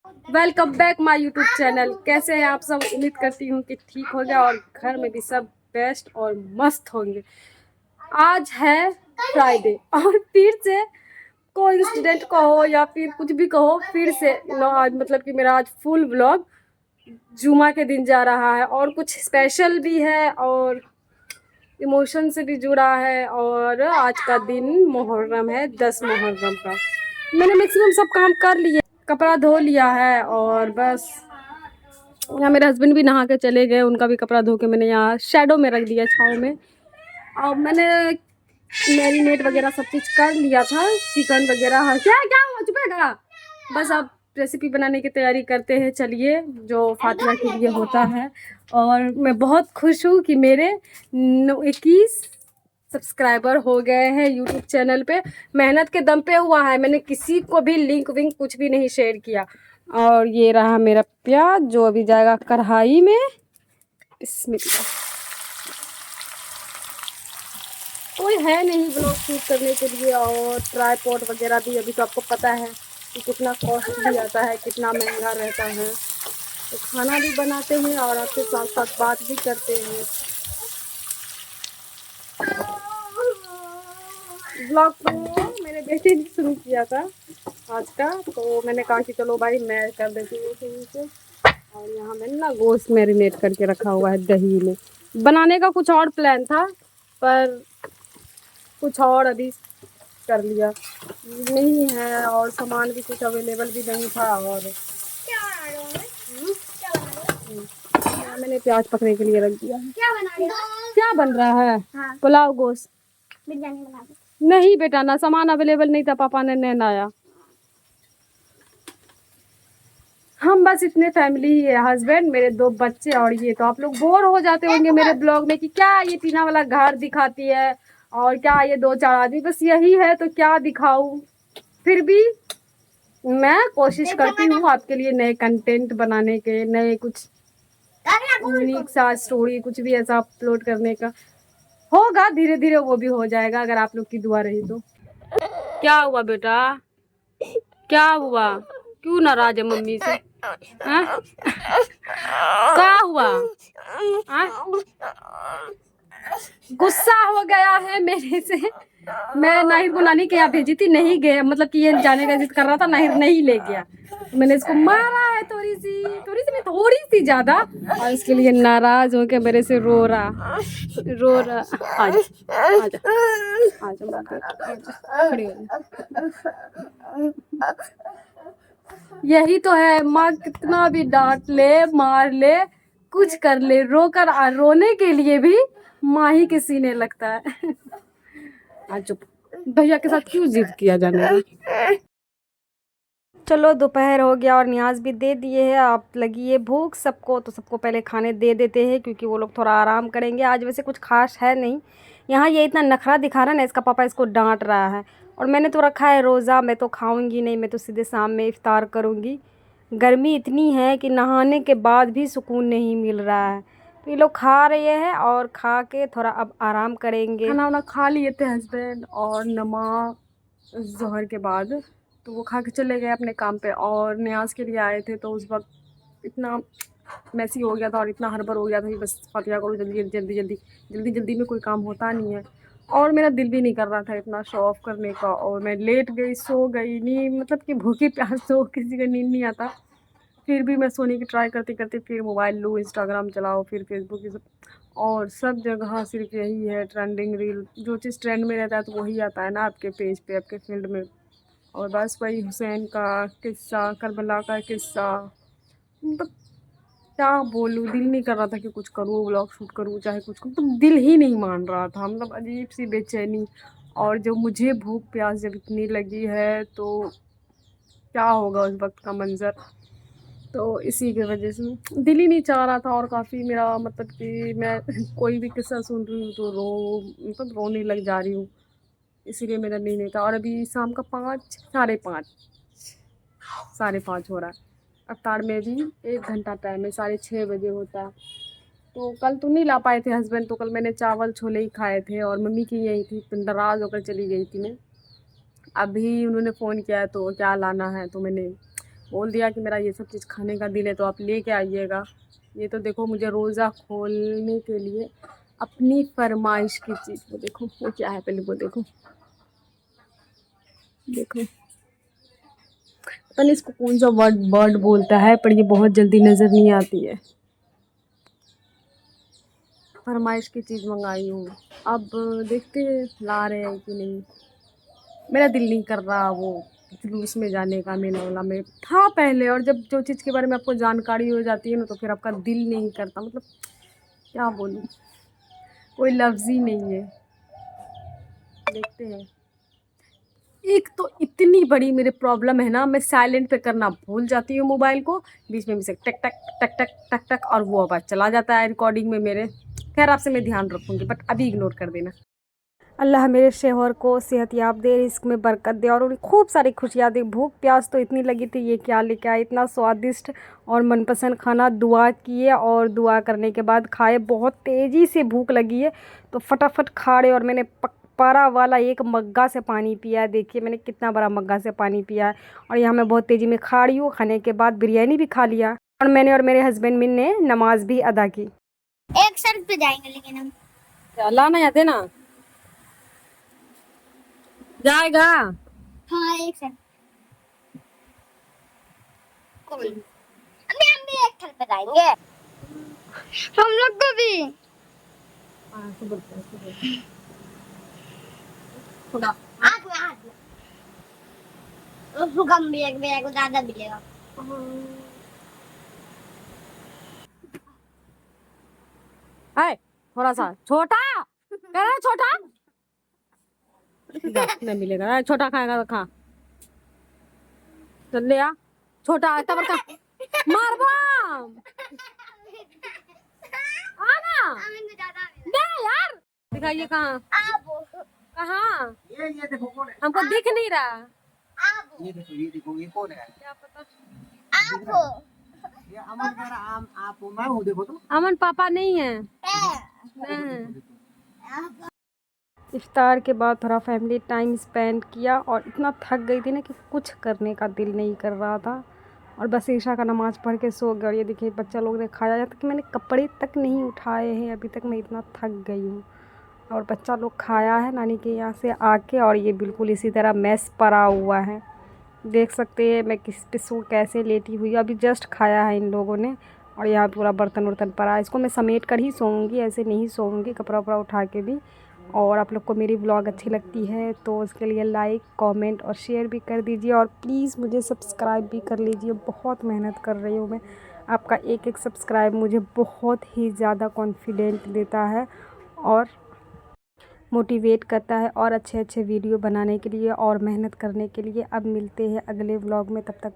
Welcome back my YouTube channel. कैसे हैं आप सब? उम्मीद करती हूँ कि ठीक हो गया और घर में भी सब बेस्ट और मस्त होंगे। आज है फ्राइडे और फिर से कोइंसिडेंट कहो या फिर कुछ भी कहो, फिर से आज मतलब कि मेरा आज फुल व्लॉग जुमा के दिन जा रहा है और कुछ स्पेशल भी है और इमोशन से भी जुड़ा है। और आज का दिन मुहर्रम है, 10 मुहर्रम का। मैंने मैक्सिमम सब काम कर लिए, कपड़ा धो लिया है और बस यहाँ मेरे हस्बैंड भी नहा के चले गए। उनका भी कपड़ा धो के मैंने यहाँ शेडो में रख दिया, छाँव में। और मैंने मैरिनेट वगैरह सब चीज़ कर लिया था, चिकन वगैरह। क्या क्या हुआ, चुपेगा। बस अब रेसिपी बनाने की तैयारी करते हैं। चलिए, जो फातिमा के लिए होता है। और मैं बहुत खुश हूँ कि मेरे 21 सब्सक्राइबर हो गए हैं यूट्यूब चैनल पे। मेहनत के दम पे हुआ है, मैंने किसी को भी लिंक विंक कुछ भी नहीं शेयर किया। और ये रहा मेरा प्याज जो अभी जाएगा कढ़ाई में। इसमें कोई है नहीं ब्लॉग शूट करने के लिए, और ट्राईपॉड वगैरह भी अभी तो आपको पता है कि कितना कॉस्टली आता है, कितना महंगा रहता है। तो खाना भी बनाते हैं और आपके साथ साथ बात भी करते हैं। ब्लॉग तो मेरे बेटे ने शुरू किया था आज का, तो मैंने कहा कि चलो भाई मैं कर देती हूँ शुरू से। और यहाँ मैंने ना गोश्त मैरिनेट करके रखा हुआ है दही में। बनाने का कुछ और प्लान था, पर कुछ और अभी कर लिया। नहीं है और सामान भी कुछ अवेलेबल भी नहीं था। और मैंने प्याज पकने के लिए रख दिया है। क्या बन रहा है? हाँ। पुलाव गोश्त बिरयानी बना दो। नहीं बेटा, ना सामान अवेलेबल नहीं था, पापा ने नहीं लाया। हम बस इतने फैमिली ही है, हस्बैंड, मेरे 2 बच्चे और ये। तो आप लोग बोर हो जाते होंगे मेरे ब्लॉग में कि क्या ये टीना वाला घर दिखाती है और क्या ये 2-4 आदमी, बस यही है तो क्या दिखाऊं। फिर भी मैं कोशिश करती हूँ आपके लिए नए कंटेंट बनाने के, नए कुछ यूनिक सा स्टोरी कुछ भी ऐसा अपलोड करने का। होगा धीरे धीरे, वो भी हो जाएगा अगर आप लोग की दुआ रही तो। क्या हुआ बेटा, क्या हुआ? क्यों नाराज है मम्मी से? हाँ? क्या हुआ? हाँ? गुस्सा हो गया है मेरे से। मैं नाहिर को नानी के यहाँ भेजी थी, नहीं गया, मतलब कि ये जाने का जिद कर रहा था, नाहिर नहीं ले गया। मैंने इसको मारा है थोड़ी सी नहीं, थोड़ी सी ज्यादा। और इसके लिए नाराज होके मेरे से रो रहा। आजा आजा आजा खड़ी हो जा। यही तो है, माँ कितना भी डांट ले, मार ले, कुछ कर ले, रोने के लिए भी माँ ही के सीने लगता है। आज चुप, भैया के साथ क्यों जिद किया जाने का। चलो, दोपहर हो गया और न्याज भी दे दिए हैं। आप लगी है भूख सबको, तो सबको पहले खाने दे देते हैं क्योंकि वो लोग थोड़ा आराम करेंगे। आज वैसे कुछ खास है नहीं यहाँ, ये इतना नखरा दिखा रहा है ना, इसका पापा इसको डांट रहा है। और मैंने तो रखा है रोज़ा, मैं तो खाऊंगी नहीं, मैं तो सीधे शाम में इफ्तार करूंगी। गर्मी इतनी है कि नहाने के बाद भी सुकून नहीं मिल रहा है। तो ये लोग खा रहे हैं और खा के थोड़ा अब आराम करेंगे। खाना वाना खा लिए थे हस्बैंड और नमाज ज़ोहर के बाद, तो वो खा के चले गए अपने काम पे। और न्याज के लिए आए थे, तो उस वक्त इतना मैसी हो गया था और इतना हड़बड़ हो गया था कि बस फातिहा करो जल्दी जल्दी जल्दी जल्दी जल्दी में कोई काम होता नहीं है। और मेरा दिल भी नहीं कर रहा था इतना शो ऑफ करने का, और मैं लेट गई, सो गई। नींद मतलब कि भूखी प्यास तो किसी का नींद नहीं आता। फिर भी मैं सोने की ट्राई करते करते फिर मोबाइल लो, इंस्टाग्राम चलाओ, फिर फेसबुक, ये सब। और सब जगह सिर्फ यही है ट्रेंडिंग रील। जो चीज़ ट्रेंड में रहता है तो वही आता है ना आपके पेज पे, आपके फील्ड में। और बस वही हुसैन का किस्सा, करबला का किस्सा, मतलब क्या बोलूँ, दिल नहीं कर रहा था कि कुछ करूँ, व्लॉग शूट करूँ, चाहे कुछ करूँ, तो दिल ही नहीं मान रहा था। मतलब अजीब सी बेचैनी। और जो मुझे भूख प्यास जब इतनी लगी है तो क्या होगा उस वक्त का मंजर। तो इसी की वजह से दिल ही नहीं चाह रहा था। और काफ़ी मेरा मतलब कि मैं कोई भी किस्सा सुन रही हूँ तो मतलब रोने लग जा रही हूँ। इसीलिए मेरा नींद नहीं था। और अभी शाम का 5, साढ़े 5 हो रहा है। अफ्तार में भी 1 घंटा टाइम है, 6:30 बजे होता है। तो कल तो नहीं ला पाए थे हस्बैंड, तो कल मैंने चावल छोले ही खाए थे और मम्मी की यही थी, तो नाराज़ होकर चली गई थी मैं। अभी उन्होंने फ़ोन किया तो क्या लाना है, तो मैंने बोल दिया कि मेरा ये सब चीज़ खाने का दिल है तो आप लेके आइएगा। ये तो देखो मुझे रोज़ा खोलने के लिए अपनी फरमाइश की चीज़, वो देखो वो क्या है, पहले वो देखो, देखो पता नहीं इसको कौन सा वर्ड बर्ड बोलता है, पर ये बहुत जल्दी नज़र नहीं आती है। फरमाइश की चीज़ मंगाई हूँ, अब देखते हैं ला रहे हैं कि नहीं। मेरा दिल नहीं कर रहा वो जुलूस में जाने का, मेला वाला में था पहले, और जब जो चीज़ के बारे में आपको जानकारी हो जाती है ना तो फिर आपका दिल नहीं करता, मतलब क्या बोलूँ, कोई लफ्ज़ ही नहीं है। देखते हैं। एक तो इतनी बड़ी मेरी प्रॉब्लम है ना, मैं साइलेंट पे करना भूल जाती हूँ मोबाइल को, बीच में भी से टक टक टक टक टक टक और वो आवाज़ चला जाता है रिकॉर्डिंग में मेरे। खैर आपसे मैं ध्यान रखूँगी, बट अभी इग्नोर कर देना। अल्लाह मेरे शौहर को सेहत याब दे, रिस्क में बरकत दे और उन्हें खूब सारी खुशियाँ दे। भूख प्यास तो इतनी लगी थी, ये क्या लेके आए इतना स्वादिष्ट और मनपसंद खाना। दुआ किए और दुआ करने के बाद खाए। बहुत तेज़ी से भूख लगी है तो फटाफट खा रहे, और मैंने पारा वाला एक मग्गा से पानी पिया है। देखिए मैंने कितना बड़ा मग्गा से पानी पिया है, और यहाँ मैं बहुत तेज़ी में खा रही हूँ। खाने के बाद बिरयानी भी खा लिया, और मैंने और मेरे हस्बैंड ने नमाज भी अदा की। एक शर्त पे जाएंगे लेकिन हम लाना या देना जाएगा। हाँ एक शर्त कोई हम भी एक थल पे जाएंगे हम लोग को भी हाथ में उसको कम भी एक मेरे को ज्यादा मिलेगा है थोड़ा सा छोटा कह रहा है छोटा नहीं मिलेगा। छोटा खाएगा तो खा, चल ले आ छोटा आता बड़का मारबा आना दे यार। दिखाइए कहाँ कहाँ, ये देखो कौन है हमको दिख नहीं रहा। ये देखो ये कौन है क्या पता। ये अमन कह रहा आप मैं हूँ देखो तो अमन पापा नहीं है, मैं है। इफ्तार के बाद थोड़ा फैमिली टाइम स्पेंड किया, और इतना थक गई थी ना कि कुछ करने का दिल नहीं कर रहा था, और बस ईशा का नमाज़ पढ़ के सो गया। और ये देखिए बच्चा लोग ने खाया, जब तक मैंने कपड़े तक नहीं उठाए हैं अभी तक, मैं इतना थक गई हूँ। और बच्चा लोग खाया है नानी के यहाँ से आके, और ये बिल्कुल इसी तरह मैस पड़ा हुआ है। देख सकते हैं मैं किस पे सो कैसे लेटी हुई, अभी जस्ट खाया है इन लोगों ने। और यहाँ पूरा बर्तन वर्तन पड़ा है, इसको मैं समेट कर ही सोऊंगी, ऐसे नहीं सोऊंगी कपड़ा वपड़ा उठा के भी। और आप लोग को मेरी व्लॉग अच्छी लगती है तो उसके लिए लाइक कमेंट और शेयर भी कर दीजिए, और प्लीज़ मुझे सब्सक्राइब भी कर लीजिए। बहुत मेहनत कर रही हूँ मैं, आपका एक एक सब्सक्राइब मुझे बहुत ही ज़्यादा कॉन्फिडेंट देता है और मोटिवेट करता है, और अच्छे अच्छे वीडियो बनाने के लिए और मेहनत करने के लिए। अब मिलते हैं अगले व्लॉग में, तब तक